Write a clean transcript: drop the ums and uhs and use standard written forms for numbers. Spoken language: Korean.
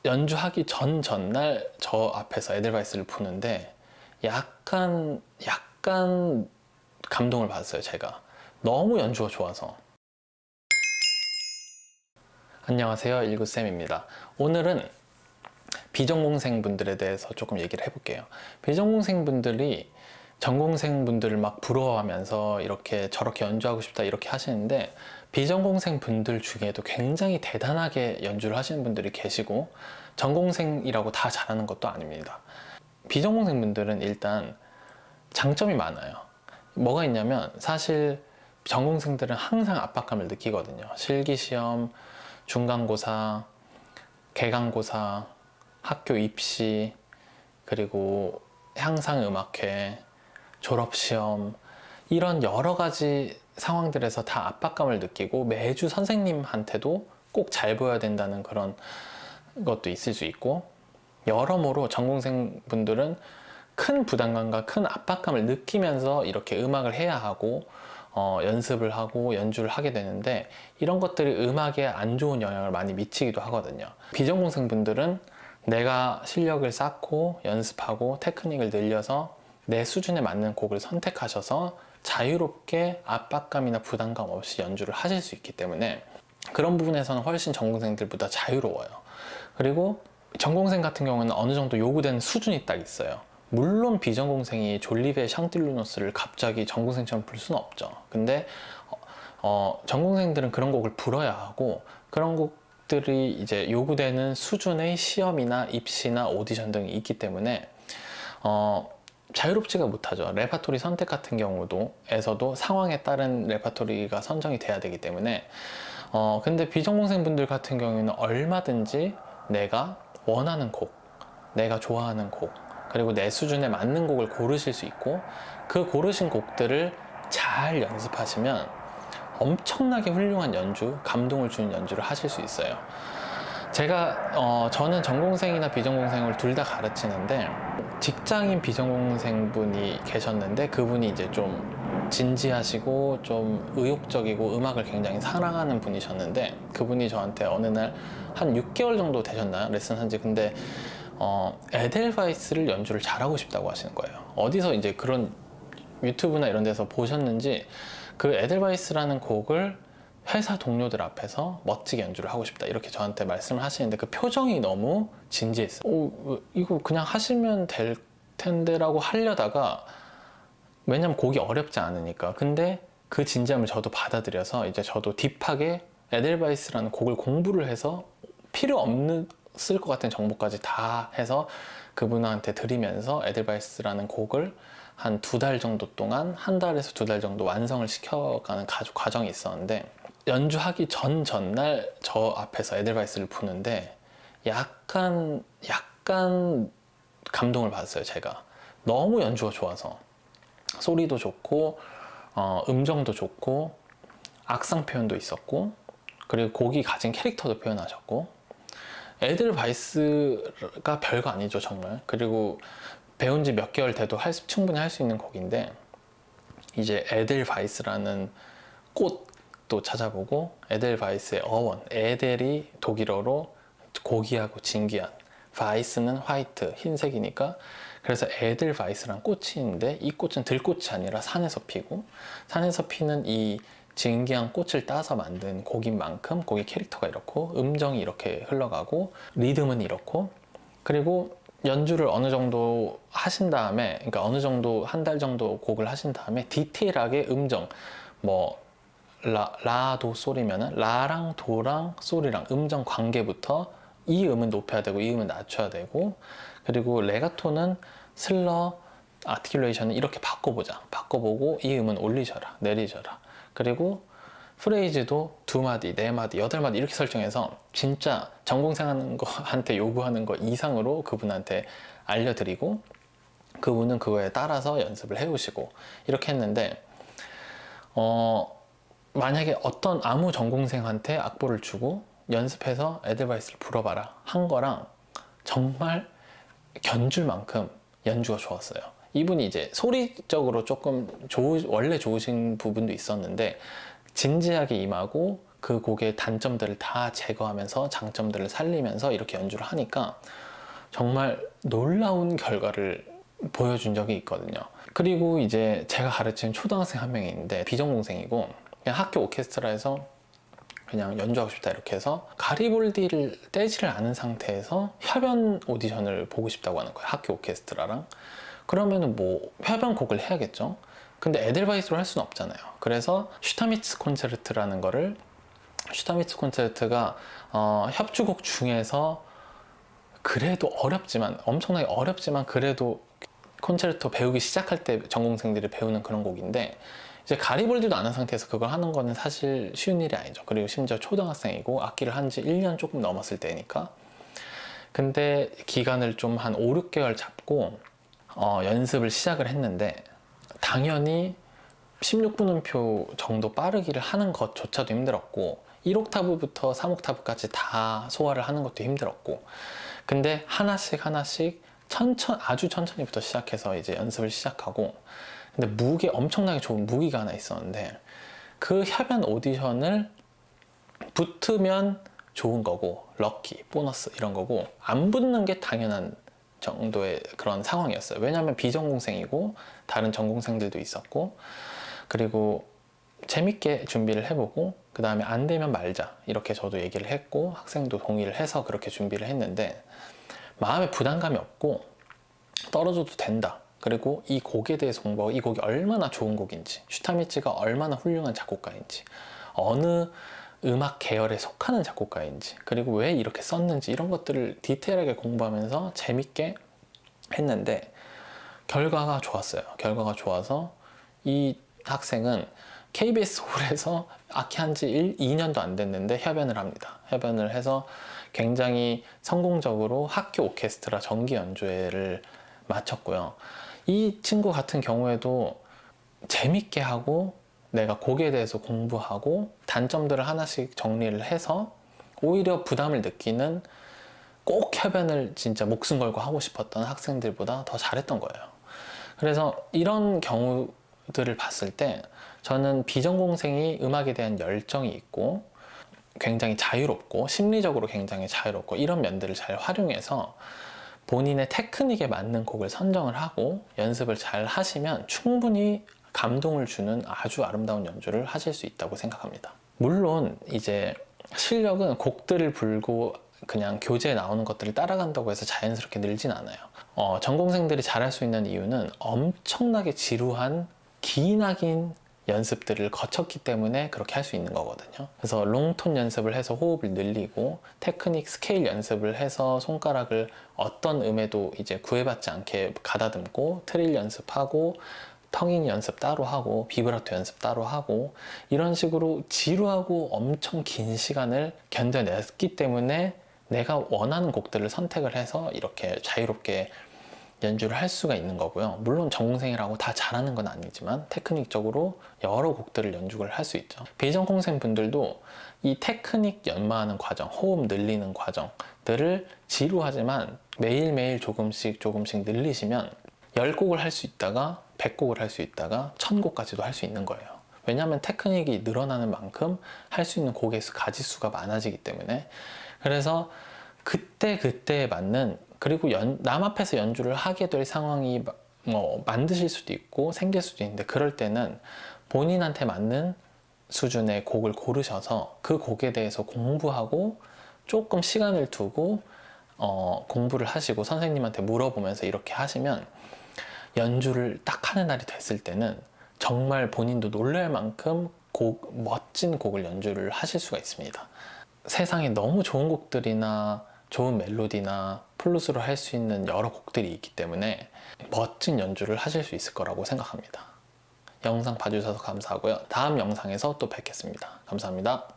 연주하기 전날 저 앞에서 에델바이스를 푸는데 약간 감동을 받았어요. 제가 너무 연주가 좋아서. 안녕하세요, 일구쌤입니다. 오늘은 비전공생분들에 대해서 조금 얘기를 해볼게요. 비전공생분들이 전공생분들을 막 부러워하면서 이렇게 저렇게 연주하고 싶다 이렇게 하시는데, 비전공생분들 중에도 굉장히 대단하게 연주를 하시는 분들이 계시고 전공생이라고 다 잘하는 것도 아닙니다. 비전공생분들은 일단 장점이 많아요. 뭐가 있냐면, 사실 전공생들은 항상 압박감을 느끼거든요. 실기시험, 중간고사, 개강고사, 학교 입시, 그리고 향상음악회, 졸업시험, 이런 여러 가지 상황들에서 다 압박감을 느끼고 매주 선생님한테도 꼭 잘 보여야 된다는 그런 것도 있을 수 있고, 여러모로 전공생분들은 큰 부담감과 큰 압박감을 느끼면서 이렇게 음악을 해야 하고 연습을 하고 연주를 하게 되는데, 이런 것들이 음악에 안 좋은 영향을 많이 미치기도 하거든요. 비전공생분들은 내가 실력을 쌓고 연습하고 테크닉을 늘려서 내 수준에 맞는 곡을 선택하셔서 자유롭게 압박감이나 부담감 없이 연주를 하실 수 있기 때문에 그런 부분에서는 훨씬 전공생들보다 자유로워요. 그리고 전공생 같은 경우는 어느 정도 요구되는 수준이 딱 있어요. 물론 비전공생이 졸리베 샹틸루노스를 갑자기 전공생처럼 부를 수는 없죠. 근데 전공생들은 그런 곡을 불어야 하고, 그런 곡들이 이제 요구되는 수준의 시험이나 입시나 오디션 등이 있기 때문에 자유롭지가 못하죠. 레파토리 선택 같은 경우도 에서도 상황에 따른 레파토리가 선정이 돼야 되기 때문에 근데 비전공생분들 같은 경우에는 얼마든지 내가 원하는 곡, 내가 좋아하는 곡, 그리고 내 수준에 맞는 곡을 고르실 수 있고, 그 고르신 곡들을 잘 연습하시면 엄청나게 훌륭한 연주, 감동을 주는 연주를 하실 수 있어요. 저는 전공생이나 비전공생을 둘 다 가르치는데, 직장인 비전공생분이 계셨는데 그분이 이제 좀 진지하시고 좀 의욕적이고 음악을 굉장히 사랑하는 분이셨는데, 그분이 저한테 어느 날 한 6개월 정도 되셨나요? 레슨 한지. 근데 에델바이스를 연주를 잘하고 싶다고 하시는 거예요. 어디서 이제 그런 유튜브나 이런 데서 보셨는지 그 에델바이스라는 곡을 회사 동료들 앞에서 멋지게 연주를 하고 싶다 이렇게 저한테 말씀을 하시는데, 그 표정이 너무 진지했어요. 이거 그냥 하시면 될 텐데 라고 하려다가, 왜냐면 곡이 어렵지 않으니까. 근데 그 진지함을 저도 받아들여서 이제 저도 딥하게 에델바이스라는 곡을 공부를 해서 필요 없는 쓸 것 같은 정보까지 다 해서 그분한테 드리면서 에델바이스라는 곡을 한 2달 정도 동안, 1달에서 2달 정도 완성을 시켜가는 과정이 있었는데, 연주하기 전날 저 앞에서 에델바이스를 푸는데 약간 감동을 받았어요. 제가 너무 연주가 좋아서. 소리도 좋고 음정도 좋고 악상 표현도 있었고, 그리고 곡이 가진 캐릭터도 표현하셨고, 에델바이스가 별거 아니죠 정말. 그리고 배운 지 몇 개월 돼도 충분히 할 수 있는 곡인데, 이제 에델바이스라는 꽃도 찾아보고, 에델바이스의 어원, 에델이 독일어로 고귀하고 진귀한, 바이스는 화이트, 흰색이니까, 그래서 에델바이스란 꽃이 있는데, 이 꽃은 들꽃이 아니라 산에서 피고, 산에서 피는 이 진귀한 꽃을 따서 만든 곡인 만큼 곡의 캐릭터가 이렇고, 음정이 이렇게 흘러가고, 리듬은 이렇고, 그리고 연주를 어느 정도 하신 다음에, 그러니까 어느 정도 1달 정도 곡을 하신 다음에 디테일하게 음정, 뭐 라, 도, 솔이면은 라랑 도랑 솔이랑 음정 관계부터, 이 음은 높여야 되고 이 음은 낮춰야 되고, 그리고 레가토는 슬러, 아티큘레이션은 이렇게 바꿔보고 이 음은 올리셔라, 내리셔라. 그리고 프레이즈도 2마디, 4마디, 8마디 이렇게 설정해서 진짜 전공생한테 요구하는 거 이상으로 그분한테 알려드리고, 그분은 그거에 따라서 연습을 해오시고 이렇게 했는데, 만약에 아무 전공생한테 악보를 주고 연습해서 에델바이스를 불어봐라 한 거랑 정말 견줄 만큼 연주가 좋았어요. 이분이 이제 소리적으로 조금 원래 좋으신 부분도 있었는데, 진지하게 임하고 그 곡의 단점들을 다 제거하면서 장점들을 살리면서 이렇게 연주를 하니까 정말 놀라운 결과를 보여준 적이 있거든요. 그리고 이제 제가 가르치는 초등학생 한 명이 있는데 비전공생이고 그냥 학교 오케스트라에서 그냥 연주하고 싶다 이렇게 해서 가리볼디를 떼지를 않은 상태에서 협연 오디션을 보고 싶다고 하는 거예요. 학교 오케스트라랑. 그러면은 뭐 협연곡을 해야겠죠. 근데 에델바이스로 할 수는 없잖아요. 그래서 슈타미츠 콘체르트라는 거를, 슈타미츠 콘체르트가 협주곡 중에서 그래도 어렵지만, 엄청나게 어렵지만 그래도 콘체르토 배우기 시작할 때 전공생들이 배우는 그런 곡인데, 이제 가리볼디도 아는 상태에서 그걸 하는 거는 사실 쉬운 일이 아니죠. 그리고 심지어 초등학생이고 악기를 한 지 1년 조금 넘었을 때니까. 근데 기간을 좀 한 5, 6개월 잡고 연습을 시작을 했는데, 당연히 16분음표 정도 빠르기를 하는 것조차도 힘들었고 1옥타브부터 3옥타브까지 다 소화를 하는 것도 힘들었고, 근데 하나씩 아주 천천히부터 시작해서 이제 연습을 시작하고, 근데 엄청나게 좋은 무기가 하나 있었는데, 그 협연 오디션을 붙으면 좋은 거고 럭키, 보너스 이런 거고, 안 붙는 게 당연한 정도의 그런 상황이었어요. 왜냐하면 비전공생이고 다른 전공생들도 있었고, 그리고 재밌게 준비를 해보고 그 다음에 안 되면 말자 이렇게 저도 얘기를 했고 학생도 동의를 해서 그렇게 준비를 했는데, 마음에 부담감이 없고 떨어져도 된다. 그리고 이 곡에 대해서 공부하고 이 곡이 얼마나 좋은 곡인지, 슈타미츠가 얼마나 훌륭한 작곡가인지, 어느 음악 계열에 속하는 작곡가인지, 그리고 왜 이렇게 썼는지, 이런 것들을 디테일하게 공부하면서 재밌게 했는데 결과가 좋았어요. 결과가 좋아서 이 학생은 KBS 홀에서 악기 한지 2년도 안 됐는데 협연을 합니다. 협연을 해서 굉장히 성공적으로 학교 오케스트라 정기 연주회를 마쳤고요. 이 친구 같은 경우에도 재밌게 하고 내가 곡에 대해서 공부하고 단점들을 하나씩 정리를 해서 오히려 부담을 느끼는, 꼭 협연을 진짜 목숨 걸고 하고 싶었던 학생들보다 더 잘했던 거예요. 그래서 이런 경우들을 봤을 때 저는 비전공생이 음악에 대한 열정이 있고 굉장히 자유롭고 심리적으로 굉장히 자유롭고 이런 면들을 잘 활용해서 본인의 테크닉에 맞는 곡을 선정을 하고 연습을 잘 하시면 충분히 감동을 주는 아주 아름다운 연주를 하실 수 있다고 생각합니다. 물론 이제 실력은 곡들을 불고 그냥 교재에 나오는 것들을 따라간다고 해서 자연스럽게 늘진 않아요. 전공생들이 잘할 수 있는 이유는 엄청나게 지루한 기나긴 연습들을 거쳤기 때문에 그렇게 할 수 있는 거거든요. 그래서 롱톤 연습을 해서 호흡을 늘리고, 테크닉 스케일 연습을 해서 손가락을 어떤 음에도 이제 구애받지 않게 가다듬고, 트릴 연습하고, 텅잉 연습 따로 하고, 비브라토 연습 따로 하고, 이런 식으로 지루하고 엄청 긴 시간을 견뎌냈기 때문에 내가 원하는 곡들을 선택을 해서 이렇게 자유롭게 연주를 할 수가 있는 거고요. 물론 전공생이라고 다 잘하는 건 아니지만 테크닉적으로 여러 곡들을 연주를 할 수 있죠. 비전공생 분들도 이 테크닉 연마하는 과정, 호흡 늘리는 과정들을 지루하지만 매일매일 조금씩 늘리시면 10곡을 할 수 있다가 100곡을 할 수 있다가 1000곡까지도 할 수 있는 거예요. 왜냐하면 테크닉이 늘어나는 만큼 할 수 있는 곡의 가지수가 많아지기 때문에. 그래서 그때그때에 맞는, 그리고 남 앞에서 연주를 하게 될 상황이 만드실 수도 있고 생길 수도 있는데, 그럴 때는 본인한테 맞는 수준의 곡을 고르셔서 그 곡에 대해서 공부하고 조금 시간을 두고 공부를 하시고 선생님한테 물어보면서 이렇게 하시면 연주를 딱 하는 날이 됐을 때는 정말 본인도 놀랄 만큼 멋진 곡을 연주를 하실 수가 있습니다. 세상에 너무 좋은 곡들이나 좋은 멜로디나 플룻으로 할 수 있는 여러 곡들이 있기 때문에 멋진 연주를 하실 수 있을 거라고 생각합니다. 영상 봐주셔서 감사하고요. 다음 영상에서 또 뵙겠습니다. 감사합니다.